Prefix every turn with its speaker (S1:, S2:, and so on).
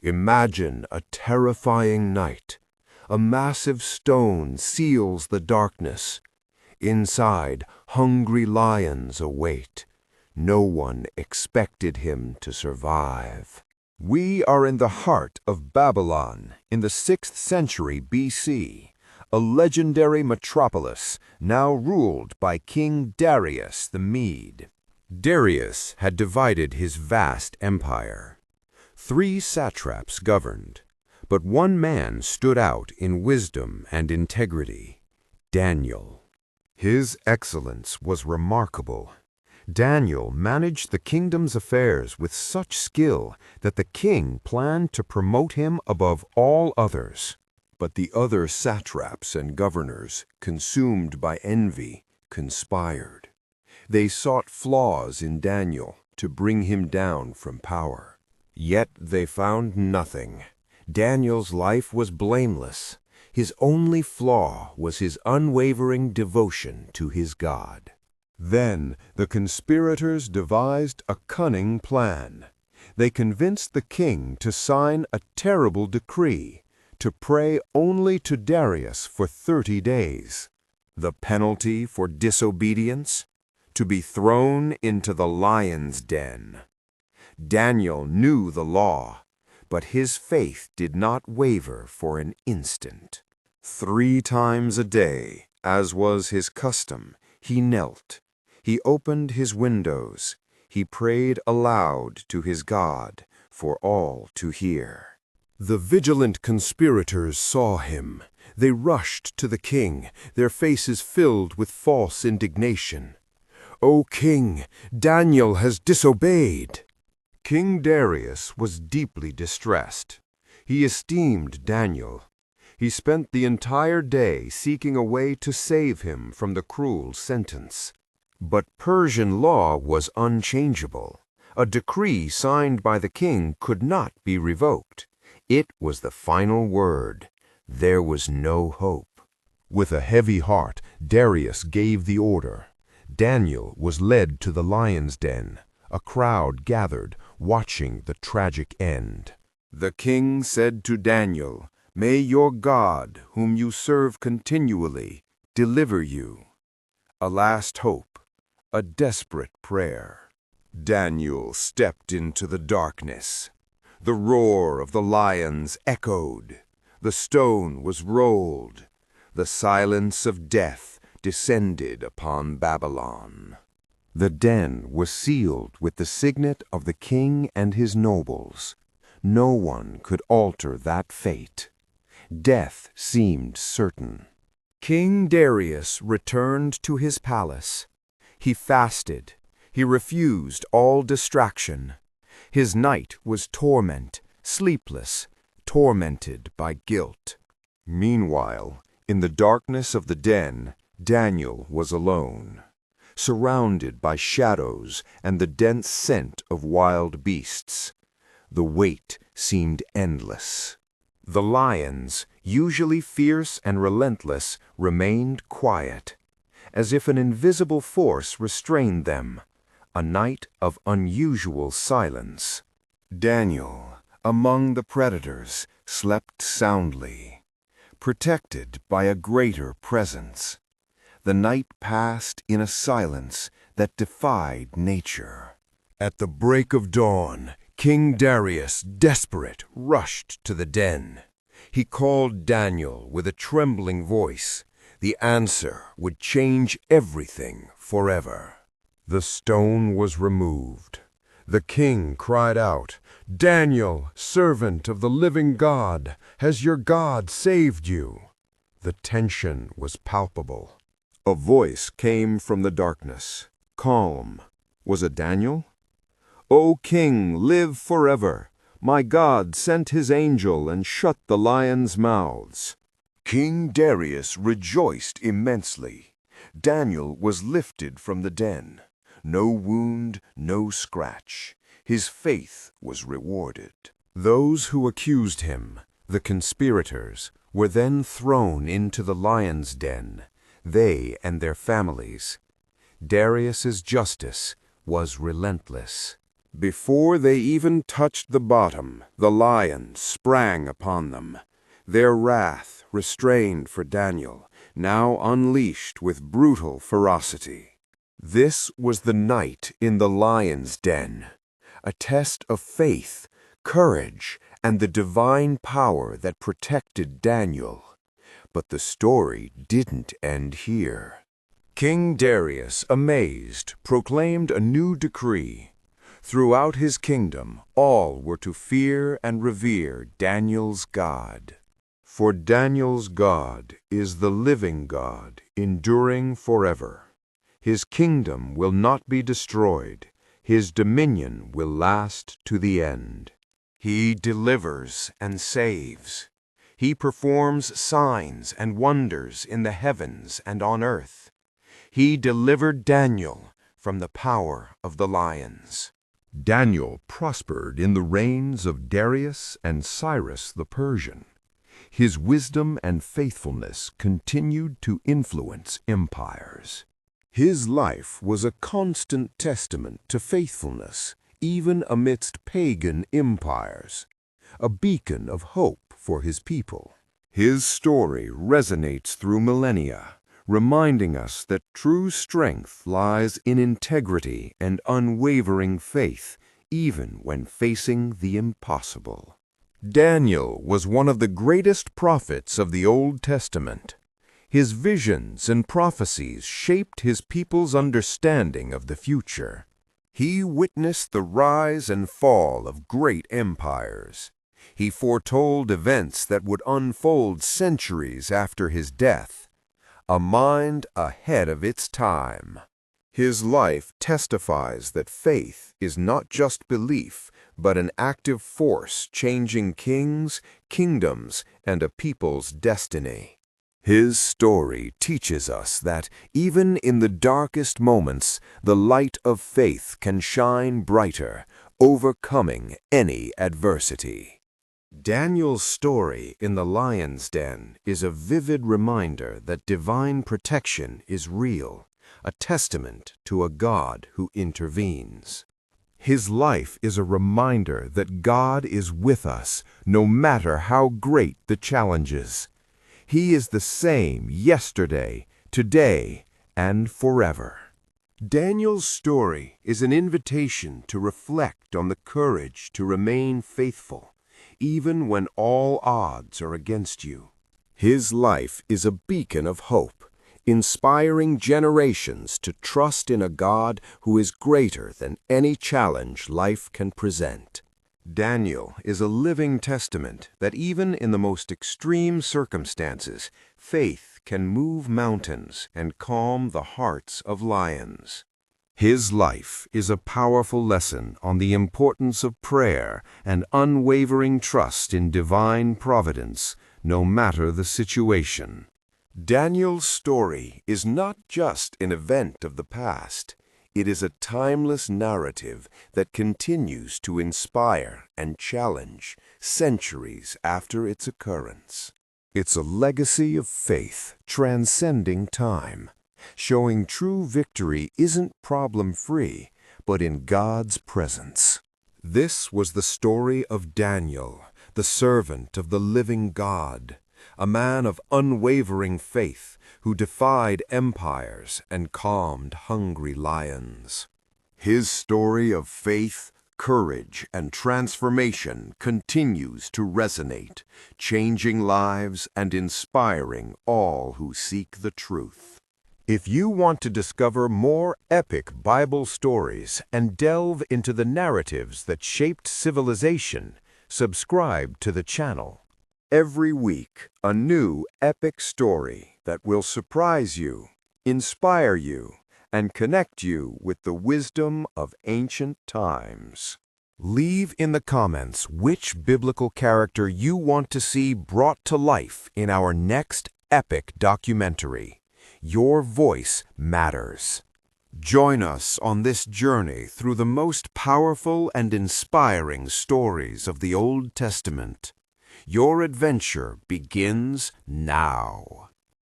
S1: Imagine a terrifying night. A massive stone seals the darkness. Inside, hungry lions await. No one expected him to survive. We are in the heart of Babylon in the 6th century BC, a legendary metropolis now ruled by King Darius the Mede. Darius had divided his vast empire. 3 satraps governed, but one man stood out in wisdom and integrity: Daniel. His excellence was remarkable. Daniel managed the kingdom's affairs with such skill that the king planned to promote him above all others. But the other satraps and governors, consumed by envy, conspired. They sought flaws in Daniel to bring him down from power. Yet they found nothing. Daniel's life was blameless. His only flaw was his unwavering devotion to his God. Then the conspirators devised a cunning plan. They convinced the king to sign a terrible decree, to pray only to Darius for 30 days. The penalty for disobedience? To be thrown into the lion's den. Daniel knew the law, but his faith did not waver for an instant. 3 times a day, as was his custom, he knelt. He opened his windows. He prayed aloud to his God for all to hear. The vigilant conspirators saw him. They rushed to the king, their faces filled with false indignation. "O king, Daniel has disobeyed." King Darius was deeply distressed. He esteemed Daniel. He spent the entire day seeking a way to save him from the cruel sentence. But Persian law was unchangeable. A decree signed by the king could not be revoked. It was the final word. There was no hope. With a heavy heart, Darius gave the order. Daniel was led to the lion's den. A crowd gathered, watching the tragic end. The king said to Daniel, "May your God, whom you serve continually, deliver you." A last hope, a desperate prayer. Daniel stepped into the darkness. The roar of the lions echoed. The stone was rolled. The silence of death descended upon Babylon. The den was sealed with the signet of the king and his nobles. No one could alter that fate. Death seemed certain. King Darius returned to his palace. He fasted. He refused all distraction. His night was torment, sleepless, tormented by guilt. Meanwhile, in the darkness of the den, Daniel was alone, surrounded by shadows and the dense scent of wild beasts. The wait seemed endless. The lions, usually fierce and relentless, remained quiet, as if an invisible force restrained them. A night of unusual silence. Daniel, among the predators, slept soundly, protected by a greater presence. The night passed in a silence that defied nature. At the break of dawn, King Darius, desperate, rushed to the den. He called Daniel with a trembling voice. The answer would change everything forever. The stone was removed. The king cried out, "Daniel, servant of the living God, has your God saved you?" The tension was palpable. A voice came from the darkness, calm. Was it Daniel? "O king, live forever. My God sent his angel and shut the lions' mouths." King Darius rejoiced immensely. Daniel was lifted from the den. No wound, no scratch. His faith was rewarded. Those who accused him, the conspirators, were then thrown into the lion's den, they and their families. Darius's justice was relentless.
S2: Before they even touched the bottom, the lion sprang upon them. Their wrath, restrained for Daniel, now unleashed with brutal ferocity. This was the night in the lion's den, a test of faith, courage, and the divine power that protected Daniel. But the story didn't end here. King Darius, amazed, proclaimed a new decree. Throughout his kingdom, all were to fear and revere Daniel's God. For Daniel's God is the living God, enduring forever. His kingdom will not be destroyed. His dominion will last to the end. He delivers and saves. He performs signs and wonders in the heavens and on earth. He delivered Daniel from the power of the lions.
S1: Daniel prospered in the reigns of Darius and Cyrus the Persian. His wisdom and faithfulness continued to influence empires. His life was a constant testament to faithfulness, even amidst pagan empires, a beacon of hope for his people. His story resonates through millennia, reminding us that true strength lies in integrity and unwavering faith, even when facing the impossible. Daniel was one of the greatest prophets of the Old Testament. His visions and prophecies shaped his people's understanding of the future. He witnessed the rise and fall of great empires. He foretold events that would unfold centuries after his death. A mind ahead of its time. His life testifies that faith is not just belief, but an active force changing kings, kingdoms, and a people's destiny. His story teaches us that even in the darkest moments, the light of faith can shine brighter, overcoming any adversity. Daniel's story in the lion's den is a vivid reminder that divine protection is real, a testament to a God who intervenes. His life is a reminder that God is with us, no matter how great the challenges. He is the same yesterday, today, and forever. Daniel's story is an invitation to reflect on the courage to remain faithful, even when all odds are against you. His life is a beacon of hope, inspiring generations to trust in a God who is greater than any challenge life can present. Daniel is a living testament that even in the most extreme circumstances, faith can move mountains and calm the hearts of lions. His life is a powerful lesson on the importance of prayer and unwavering trust in divine providence, no matter the situation. Daniel's story is not just an event of the past. It is a timeless narrative that continues to inspire and challenge centuries after its occurrence. It's a legacy of faith transcending time, showing true victory isn't problem-free, but in God's presence. This was the story of Daniel, the servant of the living God, a man of unwavering faith who defied empires and calmed hungry lions. His story of faith, courage, and transformation continues to resonate, changing lives and inspiring all who seek the truth. If you want to discover more epic Bible stories and delve into the narratives that shaped civilization, subscribe to the channel. Every week, a new epic story that will surprise you, inspire you, and connect you with the wisdom of ancient times. Leave in the comments which biblical character you want to see brought to life in our next epic documentary. Your voice matters. Join us on this journey through the most powerful and inspiring stories of the Old Testament. Your adventure begins now.